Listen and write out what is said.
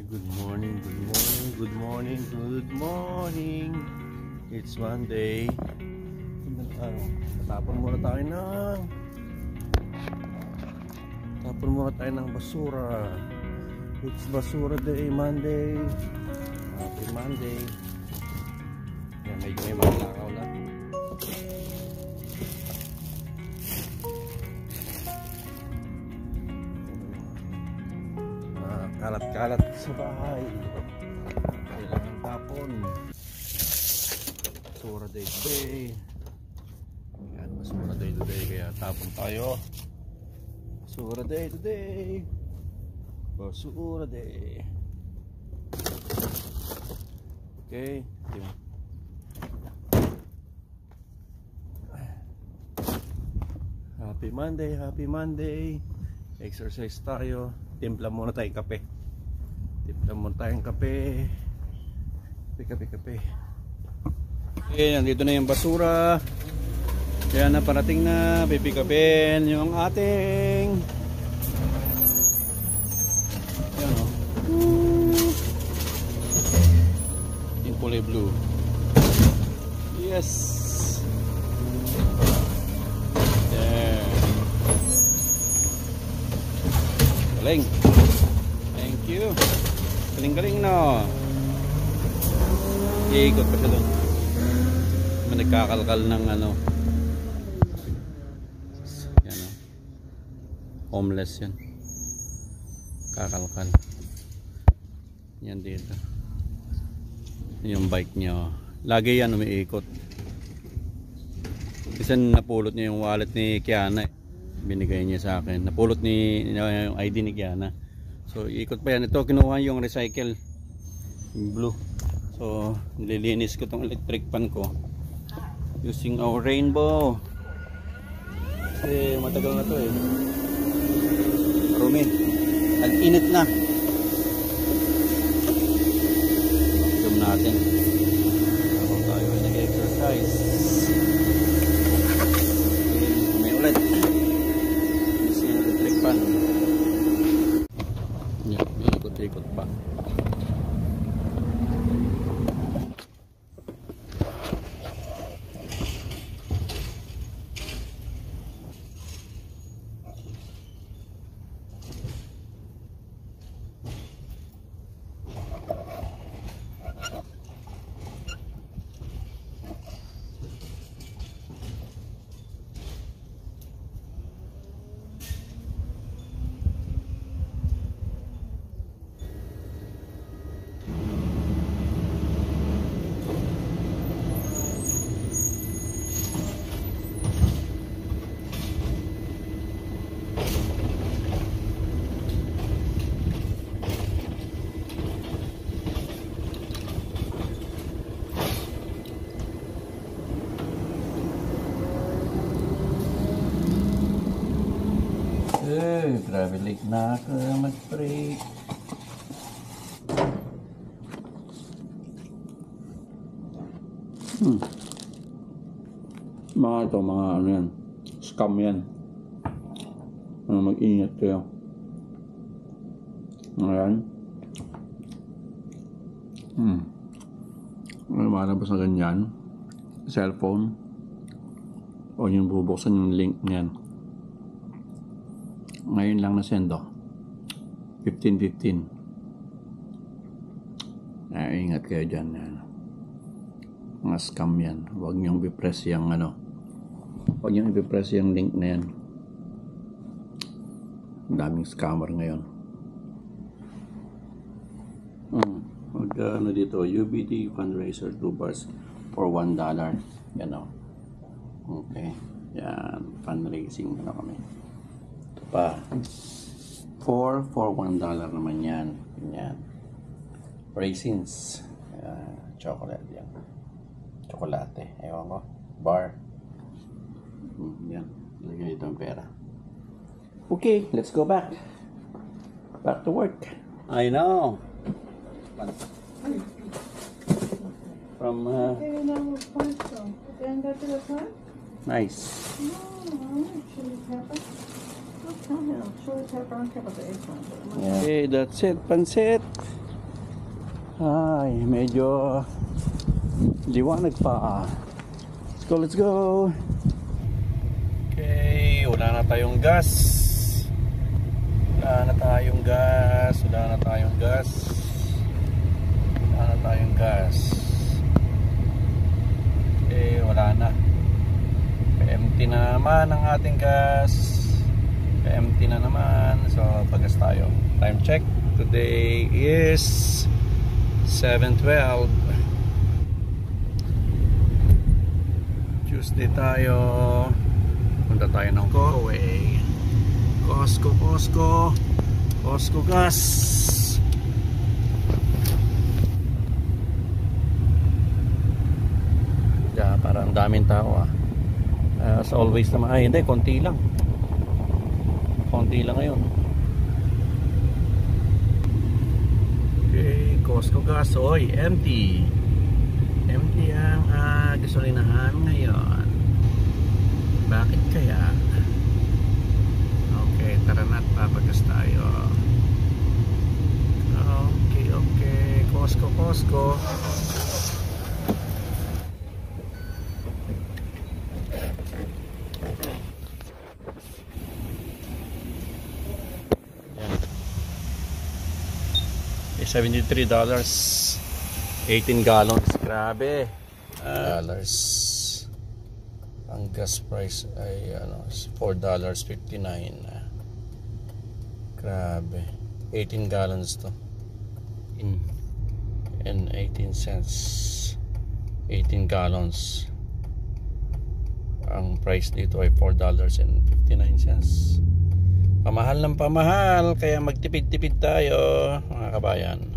Good morning, good morning, good morning, good morning. It's Monday. Tapon muna tayo ng basura. It's basura day, Monday. Happy Monday. Yan, medyo may malakaw na. Kalat-kalat sa bahay. Kailangan tapon. Basura day today. Yan, basura day today. Kaya tapon tayo. Basura day today. Basura day. Okay. Happy Monday, happy Monday. Exercise tayo. Timpla muna tayong kape. Kape. Okay, nandito na yung basura. Kaya na parating na. Pipikapin yung ating yan o. Yung kulay blue. Yes. There. Galing. Thank you. Galing-galing no. Iikot pa siya doon. May nagkakalkal ng ano. Yan o. Homeless yan. Kakalkal. Yan dito. Yung bike niya. Lagi yan umiikot. Isa napulot niya yung wallet ni Kiana. Binigay niya sa akin. Napulot ni yung ID ni Kiana. So ikot pa yan. Ito kinuha yung recycle, yung blue. So nililinis ko tong electric pan ko using our rainbow. Kasi matagal na to eh. Marumi. Nag-init na. Tigam natin. Ako tayo ay nag-exercise. May ulit. Using electric pan. Ikot pa. Grabe late na ako mag-break. Mga ano yan, scam yan. Mag-ingat kayo. Ayan. Malabas na ganyan. Cellphone. O yung bubuksan yung link niyan. Ngayon lang na-send o. 15:15. Ingat kayo dyan. Mga scam yan. Huwag niyong i-press yung ano. Huwag niyong i-press yung link na yan. Daming scammer ngayon. Huwag ano dito. UBT fundraiser 2 bars for $1. Yan o. Okay. Yan. Fundraising ano kami. Pa 4 for $1 naman yan. Ganyan. Raisins. Chocolate yan. Chocolate. Ewan ko. Bar. Yan. Lagyan ito ang pera. Okay, let's go back. Back to work. I know. From nice. Okay, that's it. Pancit. Ay, medyo liwanag pa. Let's go. Okay, wala na tayong gas. Wala na tayong gas. Okay, wala na. Empty na naman ang ating gas. Empty na naman. So, pagas tayo. Time check. Today is 7:12. Tuesday tayo. Punta tayo ng Coway. Costco gas. Yeah, parang daming tao ah. As always naman. Ay, hindi, konti lang ngayon. Okay, Costco gas. Oy, empty ang gasolinahan ngayon. Bakit kaya? Okay, tara na't papagas tayo. Okay, Costco. $73, 18 gallons. Grabe. Dollars. Ang gas price ay $4.59. Grabe. 18 gallons to. And 18 cents. 18 gallons. Ang price dito ay $4.59. Pamahal ng pamahal, kaya magtipid-tipid tayo mga kabayan.